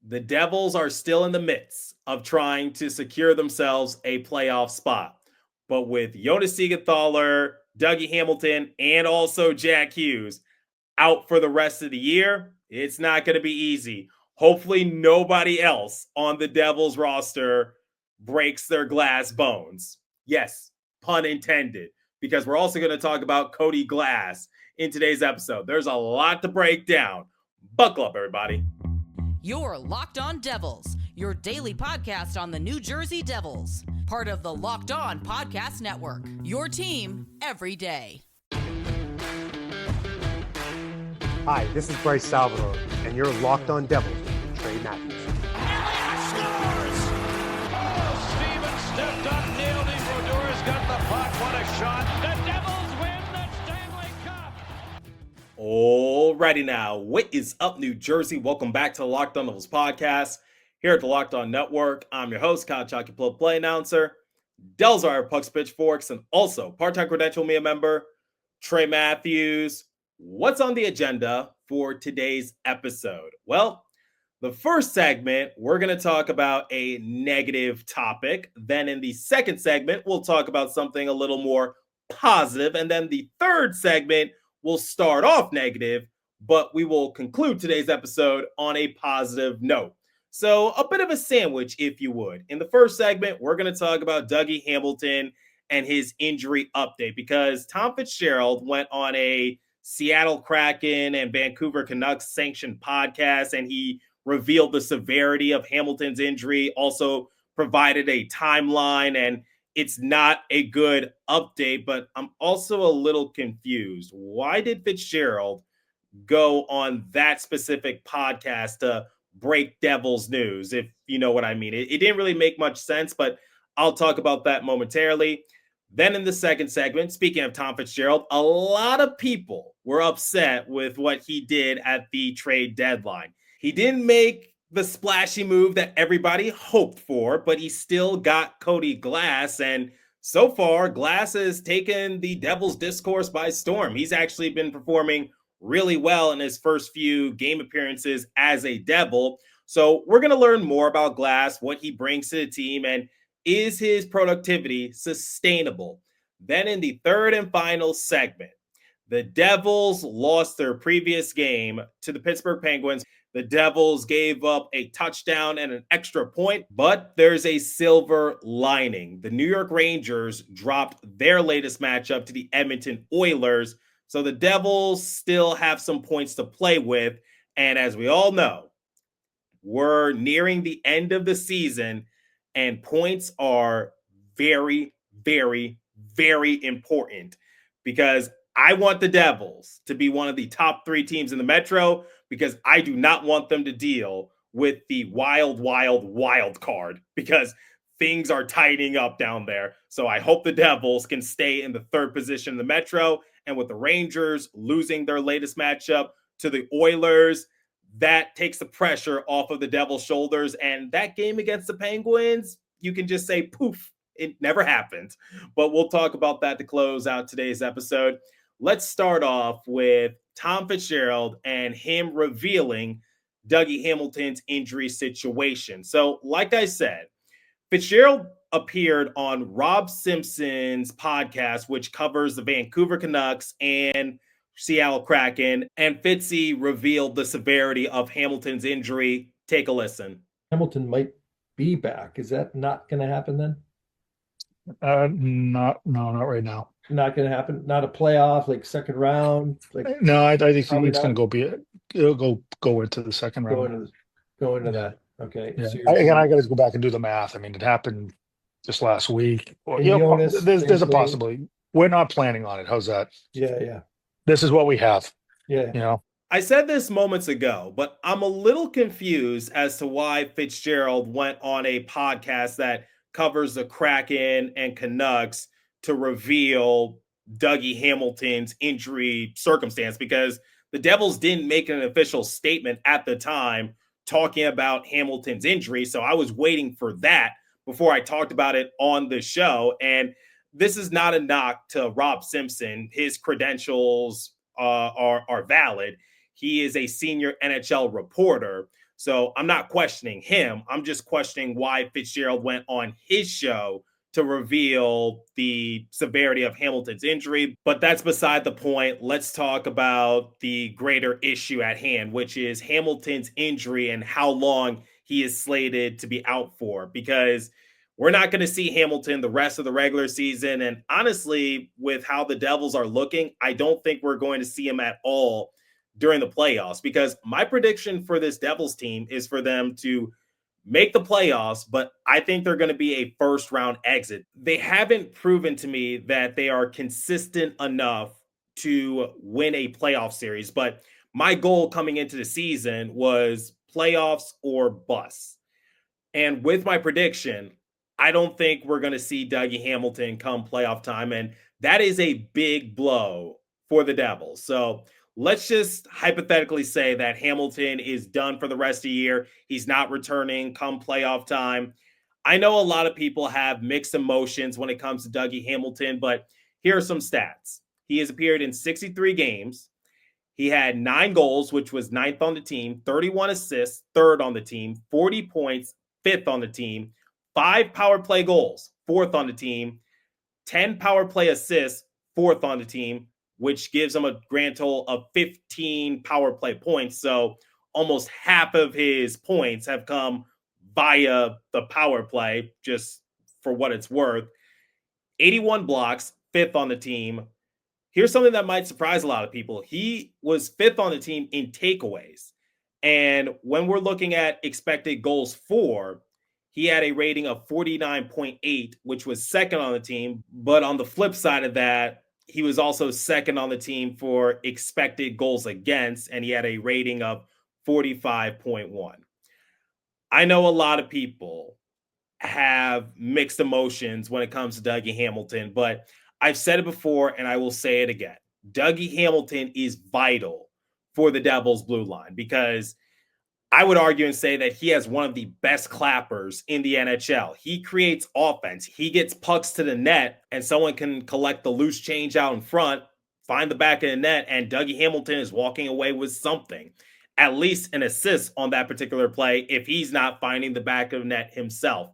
The Devils are still in the midst of trying to secure themselves a playoff spot. But with Jonas Siegenthaler, Dougie Hamilton, and also Jack Hughes out for the rest of the year, it's not going to be easy. Hopefully nobody else on the Devils roster breaks their glass bones. Yes, pun intended, because we're also going to talk about Cody Glass in today's episode. There's a lot to break down. Buckle up, everybody. You're Locked On Devils, your daily podcast on the New Jersey Devils, part of the Locked On Podcast Network, your team every day. Hi, this is Bryce Salvador, and you're Locked On Devils with Trey Matthews. Elliott scores! Oh, Stevens stepped up, nailed it. Brodor's got the puck. What a shot. The Devils win the Stanley Cup. Alrighty now, what is up, New Jersey? Welcome back to the Locked On Devils podcast here at the Locked On Network. I'm your host, Kyle Chalky play announcer, Delzar Pucks Pitchforks, and also part-time credential media member, Trey Matthews. What's on the agenda for today's episode? Well, the first segment, we're going to talk about a negative topic. Then in the second segment, we'll talk about something a little more positive. And then the third segment, we'll start off negative, but we will conclude today's episode on a positive note. So a bit of a sandwich, if you would. In the first segment, we're going to talk about Dougie Hamilton and his injury update, because Tom Fitzgerald went on a Seattle Kraken and Vancouver Canucks sanctioned podcast, and he revealed the severity of Hamilton's injury, also provided a timeline, and it's not a good update, but I'm also a little confused. Why did Fitzgerald go on that specific podcast to break Devils news, if you know what I mean? It didn't really make much sense, but I'll talk about that momentarily. Then in the second segment, speaking of Tom Fitzgerald, a lot of people were upset with what he did at the trade deadline. He didn't make the splashy move that everybody hoped for, but he still got Cody Glass. And so far, Glass has taken the Devils discourse by storm. He's actually been performing really well in his first few game appearances as a Devil. So we're going to learn more about Glass, what he brings to the team, and is his productivity sustainable? Then in the third and final segment, the Devils lost their previous game to the Pittsburgh Penguins. The Devils gave up a touchdown and an extra point, but there's a silver lining. The New York Rangers dropped their latest matchup to the Edmonton Oilers, so the Devils still have some points to play with. And as we all know, we're nearing the end of the season, and points are very, very, very important, because I want the Devils to be one of the top three teams in the Metro, because I do not want them to deal with the wild card, because things are tightening up down there. So I hope the Devils can stay in the third position in the Metro. And with the Rangers losing their latest matchup to the Oilers, that takes the pressure off of the Devils' shoulders. And that game against the Penguins, you can just say, poof, it never happened. But we'll talk about that to close out today's episode. Let's start off with Tom Fitzgerald and him revealing Dougie Hamilton's injury situation. So, like I said, Fitzgerald appeared on Rob Simpson's podcast, which covers the Vancouver Canucks and Seattle Kraken, and Fitzy revealed the severity of Hamilton's injury. Take a listen. Hamilton might be back. Is that not going to happen then? Not right now. Not going to happen. Not a playoff, like second round. Like No, I think it's Probably going to it'll go into the second round. go into that. Okay. Yeah. So I got to go back and do the math. I mean, it happened just last week. Well, And you know, Jonas, there's a same thing. possibility. We're not planning on it. How's that? Yeah. This is what we have. Yeah. You know. I said this moments ago, but I'm a little confused as to why Fitzgerald went on a podcast that covers the Kraken and Canucks to reveal Dougie Hamilton's injury circumstance, because the Devils didn't make an official statement at the time talking about Hamilton's injury. So I was waiting for that before I talked about it on the show. And this is not a knock to Rob Simpson. His credentials are valid. He is a senior NHL reporter. So I'm not questioning him. I'm just questioning why Fitzgerald went on his show to reveal the severity of Hamilton's injury. But that's beside the point. Let's talk about the greater issue at hand, which is Hamilton's injury and how long he is slated to be out for. Because we're not going to see Hamilton the rest of the regular season. And honestly, with how the Devils are looking, I don't think we're going to see him at all during the playoffs, because my prediction for this Devils team is for them to make the playoffs, but I think they're going to be a first round exit. They haven't proven to me that they are consistent enough to win a playoff series, but my goal coming into the season was playoffs or bust. And with my prediction, I don't think we're going to see Dougie Hamilton come playoff time. And that is a big blow for the Devils. So let's just hypothetically say that Hamilton is done for the rest of the year. He's not returning come playoff time. I know a lot of people have mixed emotions when it comes to Dougie Hamilton, but here are some stats. He has appeared in 63 games. He had 9 goals, which was 9th on the team, 31 assists, 3rd on the team, 40 points, 5th on the team, 5 power play goals, 4th on the team, 10 power play assists, 4th on the team, which gives him a grand total of 15 power play points. So almost half of his points have come via the power play, just for what it's worth. 81 blocks, 5th on the team. Here's something that might surprise a lot of people. He was 5th on the team in takeaways. And when we're looking at expected goals for, he had a rating of 49.8, which was 2nd on the team. But on the flip side of that, he was also 2nd on the team for expected goals against, and he had a rating of 45.1. I know a lot of people have mixed emotions when it comes to Dougie Hamilton, but I've said it before and I will say it again. Dougie Hamilton is vital for the Devils blue line, because I would argue and say that he has one of the best clappers in the NHL. He creates offense. He gets pucks to the net, and someone can collect the loose change out in front, find the back of the net, and Dougie Hamilton is walking away with something, at least an assist on that particular play if he's not finding the back of the net himself.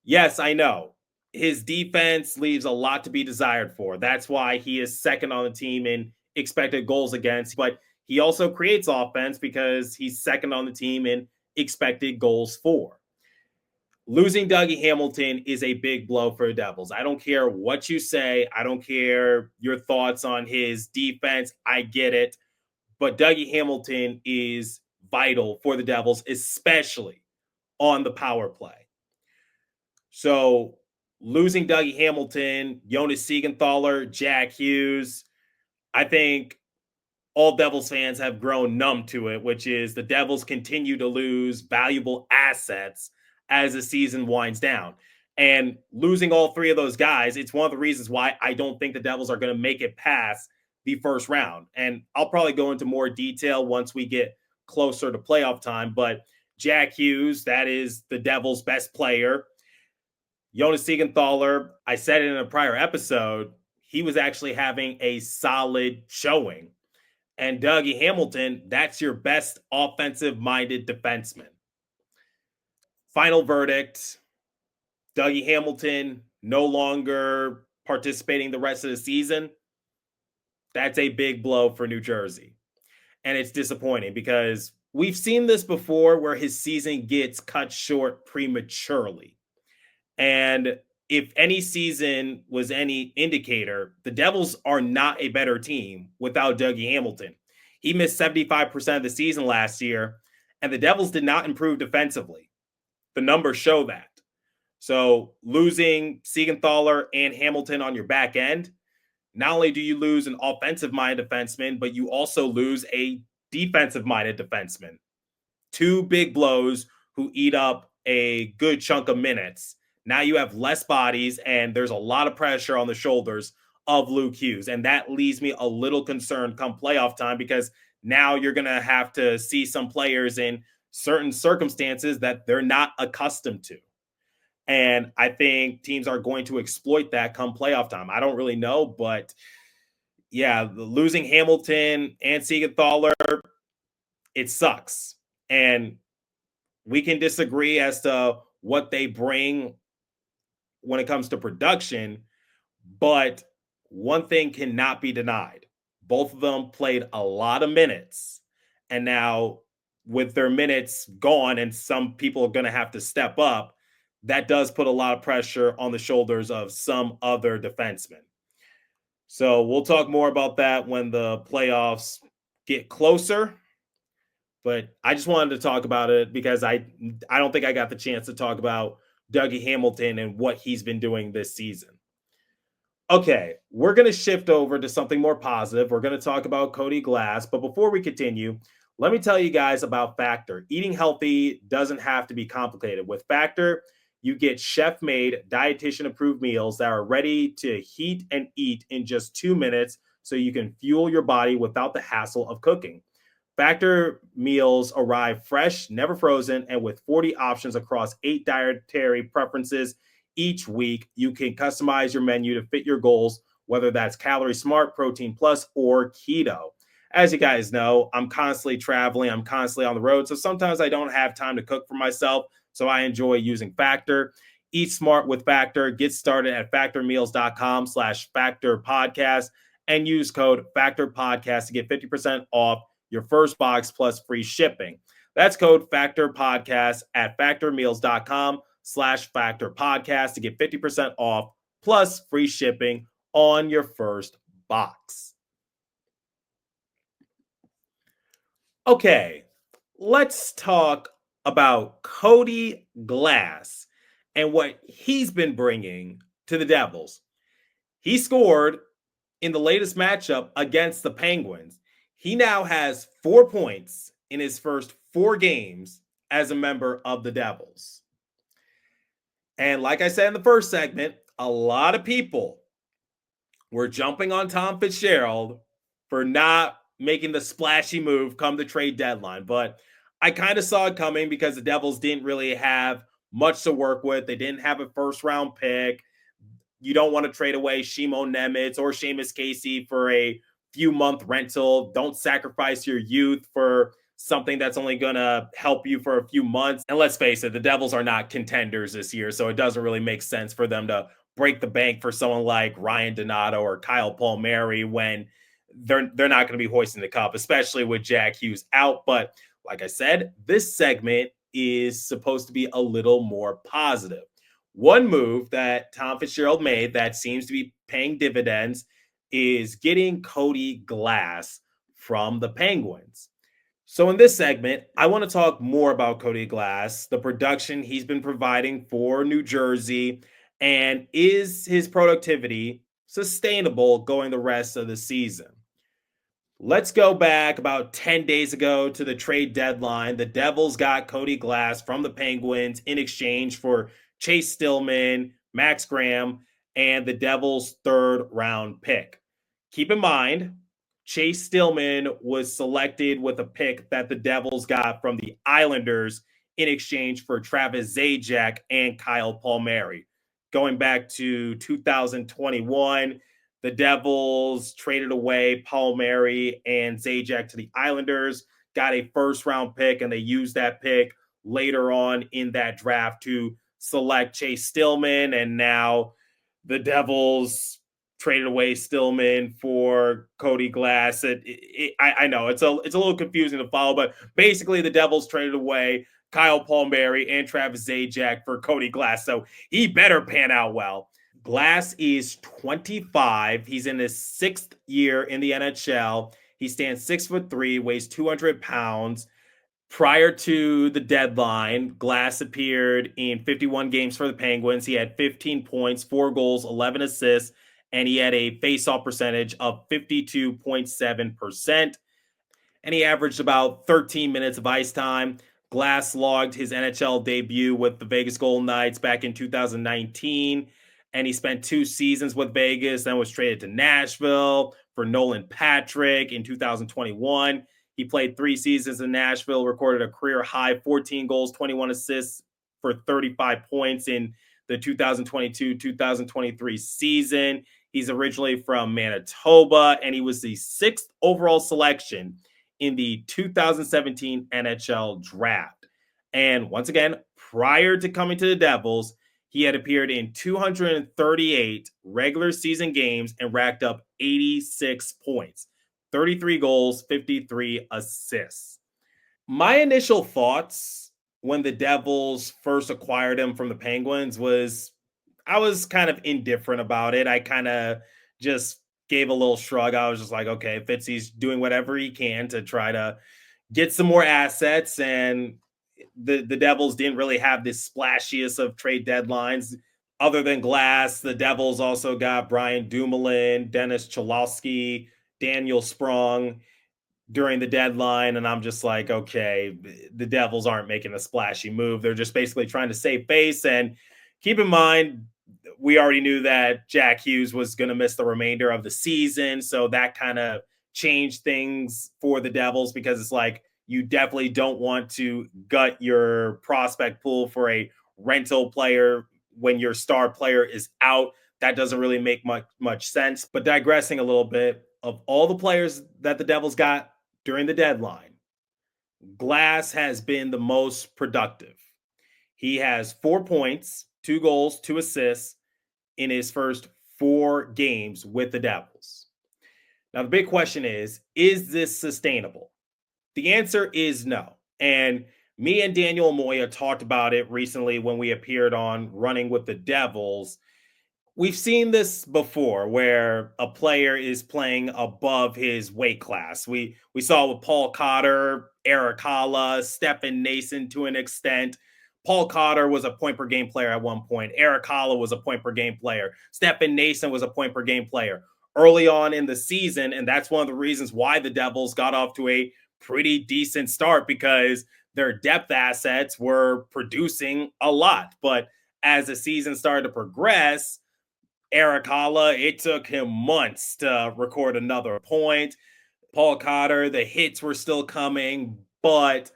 Yes, I know. His defense leaves a lot to be desired for. That's why he is 2nd on the team in expected goals against, but he also creates offense because he's 2nd on the team in expected goals for. Losing Dougie Hamilton is a big blow for the Devils. I don't care what you say. I don't care your thoughts on his defense. I get it. But Dougie Hamilton is vital for the Devils, especially on the power play. So losing Dougie Hamilton, Jonas Siegenthaler, Jack Hughes, I think all Devils fans have grown numb to it, which is the Devils continue to lose valuable assets as the season winds down. And losing all 3 of those guys, it's one of the reasons why I don't think the Devils are going to make it past the first round. And I'll probably go into more detail once we get closer to playoff time. But Jack Hughes, that is the Devils' best player. Jonas Siegenthaler, I said it in a prior episode, he was actually having a solid showing. And Dougie Hamilton, that's your best offensive-minded defenseman. Final verdict, Dougie Hamilton no longer participating the rest of the season. That's a big blow for New Jersey. And it's disappointing because we've seen this before where his season gets cut short prematurely. And if any season was any indicator, the Devils are not a better team without Dougie Hamilton. He missed 75% of the season last year, and the Devils did not improve defensively. The numbers show that. So losing Siegenthaler and Hamilton on your back end, not only do you lose an offensive-minded defenseman, but you also lose a defensive-minded defenseman. 2 big blows who eat up a good chunk of minutes. Now you have less bodies, and there's a lot of pressure on the shoulders of Luke Hughes. And that leaves me a little concerned come playoff time, because now you're going to have to see some players in certain circumstances that they're not accustomed to. And I think teams are going to exploit that come playoff time. I don't really know, but yeah, losing Hamilton and Siegenthaler, it sucks. And We can disagree as to what they bring when it comes to production, but one thing cannot be denied. Both of them played a lot of minutes. And now, with their minutes gone, and some people are going to have to step up, that does put a lot of pressure on the shoulders of some other defensemen. So we'll talk more about that when the playoffs get closer. But I just wanted to talk about it because I don't think I got the chance to talk about Dougie Hamilton and what he's been doing this season. Okay, we're going to shift over to something more positive. We're going to talk about Cody Glass. But before we continue, let me tell you guys about Factor. Eating healthy doesn't have to be complicated. With Factor, you get chef-made, dietitian-approved meals that are ready to heat and eat in just 2 minutes so you can fuel your body without the hassle of cooking. Factor meals arrive fresh, never frozen, and with 40 options across 8 dietary preferences each week. You can customize your menu to fit your goals, whether that's calorie smart, protein plus, or keto. As you guys know, I'm constantly traveling, I'm constantly on the road, so sometimes I don't have time to cook for myself, so I enjoy using Factor. Eat smart with Factor. Get started at factormeals.com/Factor Podcast and use code Factor Podcast to get 50% off your first box plus free shipping. That's code Factor Podcast at factormeals.com/Factor Podcast to get 50% off plus free shipping on your first box. Okay, let's talk about Cody Glass and what he's been bringing to the Devils. He scored in the latest matchup against the Penguins. He now has 4 points in his first 4 games as a member of the Devils. And like I said in the first segment, a lot of people were jumping on Tom Fitzgerald for not making the splashy move come the trade deadline. But I kind of saw it coming because the Devils didn't really have much to work with. They didn't have a first-round pick. You don't want to trade away Shimon Nemitz or Seamus Casey for a few-month rental. Don't sacrifice your youth for something that's only going to help you for a few months. And let's face it, the Devils are not contenders this year, so it doesn't really make sense for them to break the bank for someone like Ryan Donato or Kyle Palmieri when they're not going to be hoisting the cup, especially with Jack Hughes out. But like I said, this segment is supposed to be a little more positive. One move that Tom Fitzgerald made that seems to be paying dividends is getting Cody Glass from the Penguins. So in this segment, I want to talk more about Cody Glass, the production he's been providing for New Jersey, and is his productivity sustainable going the rest of the season? Let's go back about 10 days ago to the trade deadline. The Devils got Cody Glass from the Penguins in exchange for Chase Stillman, Max Graham, and the Devils' 3rd-round pick. Keep in mind, Chase Stillman was selected with a pick that the Devils got from the Islanders in exchange for Travis Zajac and Kyle Palmieri. Going back to 2021, the Devils traded away Palmieri and Zajac to the Islanders, got a first-round pick, and they used that pick later on in that draft to select Chase Stillman, and now the Devils traded away Stillman for Cody Glass. I know it's a little confusing to follow, but basically the Devils traded away Kyle Palmieri and Travis Zajac for Cody Glass, so he better pan out well. Glass is 25. He's in his 6th year in the NHL. He stands 6'3", weighs 200 pounds. Prior to the deadline, Glass appeared in 51 games for the Penguins. He had 15 points, 4 goals, 11 assists, and he had a faceoff percentage of 52.7%. And he averaged about 13 minutes of ice time. Glass logged his NHL debut with the Vegas Golden Knights back in 2019. And he spent 2 seasons with Vegas, then was traded to Nashville for Nolan Patrick in 2021. He played 3 seasons in Nashville, recorded a career high 14 goals, 21 assists for 35 points in the 2022-2023 season. He's originally from Manitoba, and he was the 6th overall selection in the 2017 NHL draft. And once again, prior to coming to the Devils, he had appeared in 238 regular season games and racked up 86 points, 33 goals, 53 assists. My initial thoughts when the Devils first acquired him from the Penguins was I was kind of indifferent about it. I kind of just gave a little shrug. I was just like, okay, Fitzy's doing whatever he can to try to get some more assets. And the Devils didn't really have this splashiest of trade deadlines. Other than Glass, the Devils also got Brian Dumoulin, Dennis Cholowski, Daniel Sprong during the deadline. And I'm just like, okay, the Devils aren't making a splashy move. They're just basically trying to save face. And keep in mind, we already knew that Jack Hughes was going to miss the remainder of the season. So that kind of changed things for the Devils because it's like, you definitely don't want to gut your prospect pool for a rental player when your star player is out. That doesn't really make much sense. But digressing a little bit, of all the players that the Devils got during the deadline, Glass has been the most productive. He has 4 points, 2 goals, 2 assists in his first 4 games with the Devils. Now, the big question is this sustainable? The answer is no. And me and Daniel Moya talked about it recently when we appeared on Running with the Devils. We've seen this before where a player is playing above his weight class. We saw with Paul Cotter, Eric Halla, Stefan Nason to an extent. Paul Cotter was a point per game player at one point. Eric Halla was a point per game player. Stefan Nason was a point per game player early on in the season. And that's one of the reasons why the Devils got off to a pretty decent start because their depth assets were producing a lot. But as the season started to progress, Eric Halla, it took him months to record another point. Paul Cotter, the hits were still coming, but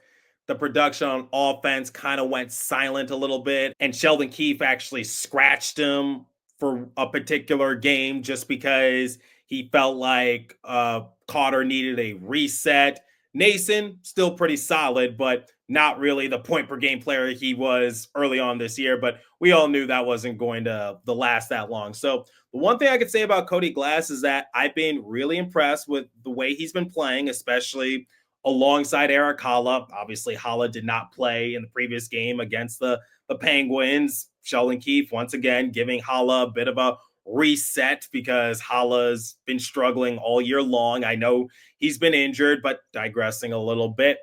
the production on offense kind of went silent a little bit. And Sheldon Keefe actually scratched him for a particular game just because he felt like Cotter needed a reset. Nason, still pretty solid, but not really the point per game player he was early on this year. But we all knew that wasn't going to last that long. So the one thing I could say about Cody Glass is that I've been really impressed with the way he's been playing, especially alongside Eric Halla. Obviously, Halla did not play in the previous game against the Penguins. Sheldon Keefe, once again, giving Halla a bit of a reset because Halla's been struggling all year long. I know he's been injured, but digressing a little bit.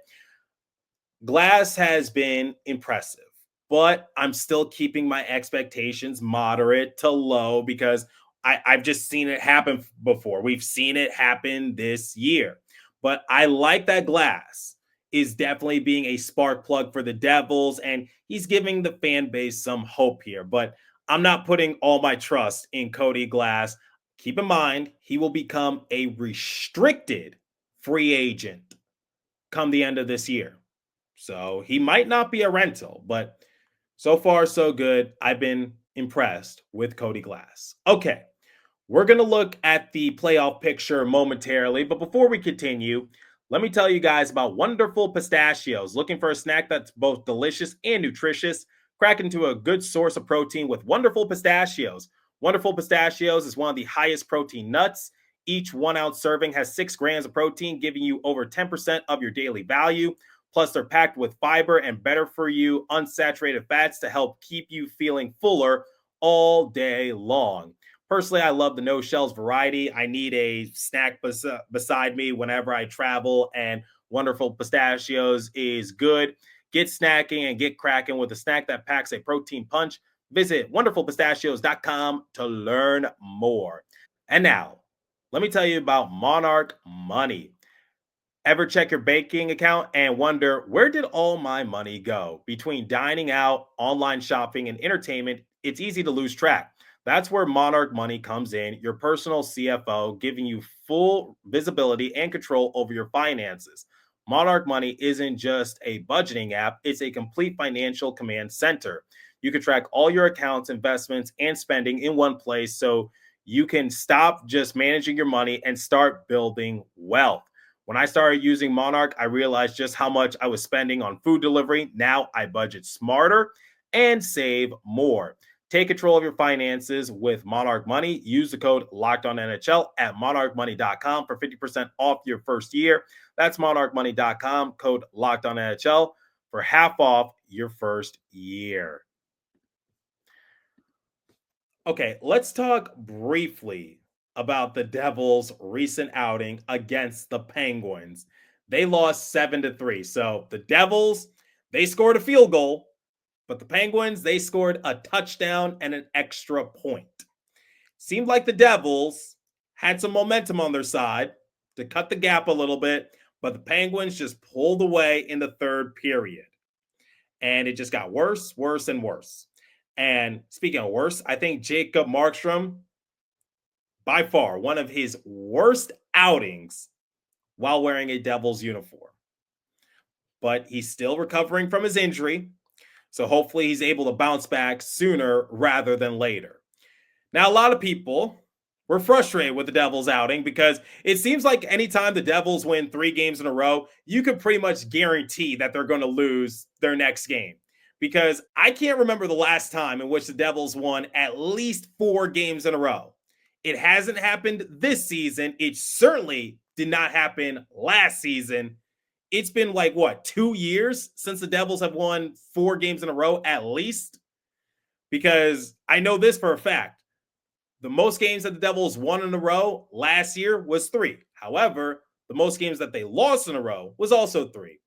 Glass has been impressive, but I'm still keeping my expectations moderate to low because I've just seen it happen before. We've seen it happen this year. But I like that Glass is definitely being a spark plug for the Devils, and he's giving the fan base some hope here. But I'm not putting all my trust in Cody Glass. Keep in mind, he will become a restricted free agent come the end of this year. So he might not be a rental, but so far, so good. I've been impressed with Cody Glass. Okay, we're going to look at the playoff picture momentarily, but before we continue, let me tell you guys about Wonderful Pistachios. Looking for a snack that's both delicious and nutritious? Crack into a good source of protein with Wonderful Pistachios. Wonderful Pistachios is one of the highest protein nuts. Each 1 ounce serving has 6 grams of protein, giving you over 10% of your daily value. Plus, they're packed with fiber and better for you unsaturated fats to help keep you feeling fuller all day long. Personally, I love the no shells variety. I need a snack beside me whenever I travel, and Wonderful Pistachios is good. Get snacking and get cracking with a snack that packs a protein punch. Visit wonderfulpistachios.com to learn more. And now, let me tell you about Monarch Money. Ever check your banking account and wonder, where did all my money go? Between dining out, online shopping, and entertainment, it's easy to lose track. That's where Monarch Money comes in, your personal CFO, giving you full visibility and control over your finances. Monarch Money isn't just a budgeting app, it's a complete financial command center. You can track all your accounts, investments, and spending in one place so you can stop just managing your money and start building wealth. When I started using Monarch, I realized just how much I was spending on food delivery. Now I budget smarter and save more. Take control of your finances with Monarch Money. Use the code LOCKEDONNHL at monarchmoney.com for 50% off your first year. That's monarchmoney.com, code LOCKEDONNHL for half off your first year. Okay, let's talk briefly about the Devils' recent outing against the Penguins. They lost 7-3. So the Devils, they scored a field goal, but the Penguins, they scored a touchdown and an extra point. Seemed like the Devils had some momentum on their side to cut the gap a little bit, but the Penguins just pulled away in the third period. And it just got worse, worse, and worse. And speaking of worse, I think Jacob Markstrom, by far, one of his worst outings while wearing a Devils uniform. But he's still recovering from his injury. So hopefully he's able to bounce back sooner rather than later. Now, a lot of people were frustrated with the Devils outing because it seems like anytime the Devils win 3 games in a row, you could pretty much guarantee that they're going to lose their next game. Because I can't remember the last time in which the Devils won at least 4 games in a row. It hasn't happened this season. It certainly did not happen last season. It's been like, 2 years since the Devils have won 4 games in a row at least? Because I know this for a fact. The most games that the Devils won in a row last year was 3. However, the most games that they lost in a row was also 3.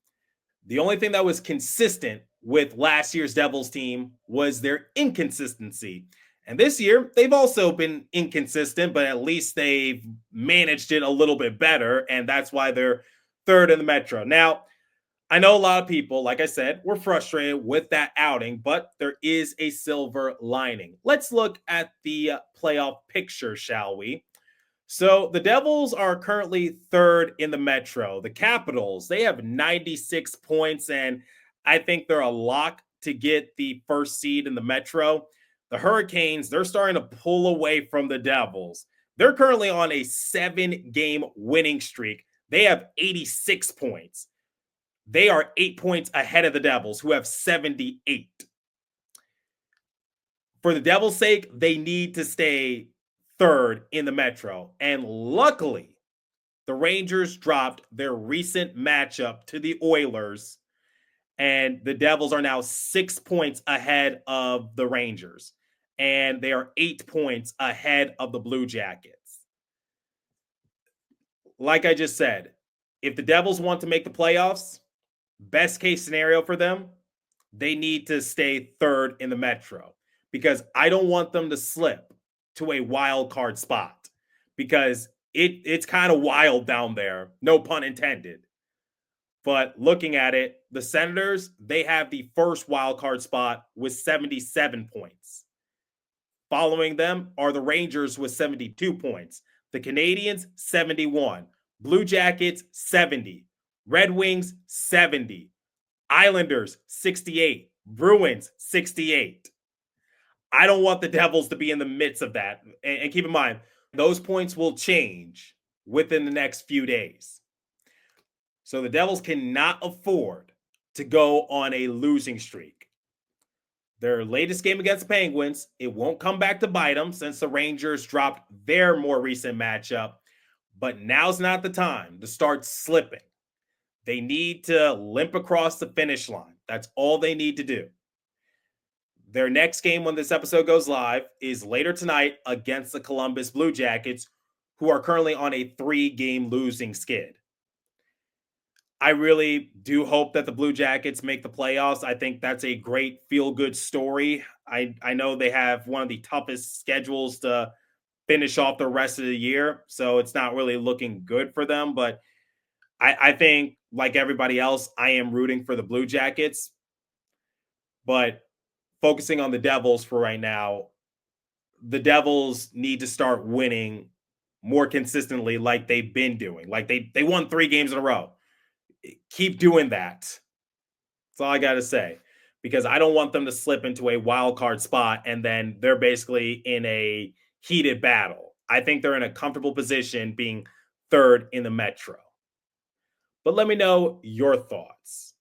The only thing that was consistent with last year's Devils team was their inconsistency. And this year, they've also been inconsistent, but at least they've managed it a little bit better, and that's why they're third in the Metro. Now, I know a lot of people, like I said, were frustrated with that outing, but there is a silver lining. Let's look at the playoff picture, shall we? So the Devils are currently third in the Metro. The Capitals, they have 96 points, and I think they're a lock to get the first seed in the Metro. The Hurricanes, they're starting to pull away from the Devils. They're currently on a 7-game winning streak. They have 86 points. They are 8 points ahead of the Devils, who have 78. For the Devils' sake, they need to stay third in the Metro. And luckily, the Rangers dropped their recent matchup to the Oilers, and the Devils are now 6 points ahead of the Rangers. And they are 8 points ahead of the Blue Jackets. Like I just said, if the Devils want to make the playoffs, best case scenario for them, they need to stay third in the Metro, because I don't want them to slip to a wild card spot, because it's kind of wild down there, no pun intended. But looking at it, the Senators, they have the first wild card spot with 77 points. Following them are the Rangers with 72 points. The Canadiens, 71. Blue Jackets, 70. Red Wings, 70. Islanders, 68. Bruins, 68. I don't want the Devils to be in the midst of that. And keep in mind, those points will change within the next few days. So the Devils cannot afford to go on a losing streak. Their latest game against the Penguins, it won't come back to bite them since the Rangers dropped their more recent matchup. But now's not the time to start slipping. They need to limp across the finish line. That's all they need to do. Their next game when this episode goes live is later tonight against the Columbus Blue Jackets, who are currently on a 3-game losing skid. I really do hope that the Blue Jackets make the playoffs. I think that's a great feel-good story. I know they have one of the toughest schedules to finish off the rest of the year, so it's not really looking good for them. But I think, like everybody else, I am rooting for the Blue Jackets. But focusing on the Devils for right now, the Devils need to start winning more consistently like they've been doing. Like they won 3 games in a row. Keep doing that. That's all I got to say, because I don't want them to slip into a wild card spot and then they're basically in a heated battle. I think they're in a comfortable position being third in the Metro. but let me know your thoughts.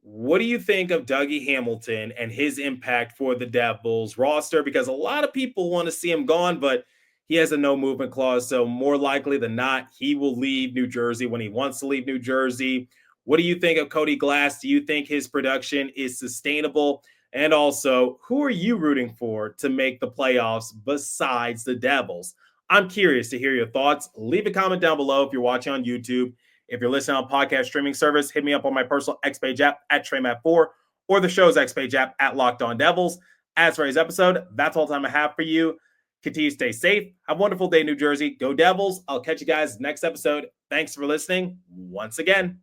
What do you think of Dougie Hamilton and his impact for the Devils roster? Because a lot of people want to see him gone, but he has a no movement clause. So more likely than not, he will leave New Jersey when he wants to leave New Jersey. What do you think of Cody Glass? Do you think his production is sustainable? And also, who are you rooting for to make the playoffs besides the Devils? I'm curious to hear your thoughts. Leave a comment down below if you're watching on YouTube. If you're listening on podcast streaming service, hit me up on my personal X-Page app at TreyMatt4 or the show's X-Page app at Locked On Devils. As for today's episode, that's all the time I have for you. Continue to stay safe. Have a wonderful day, New Jersey. Go Devils. I'll catch you guys next episode. Thanks for listening once again.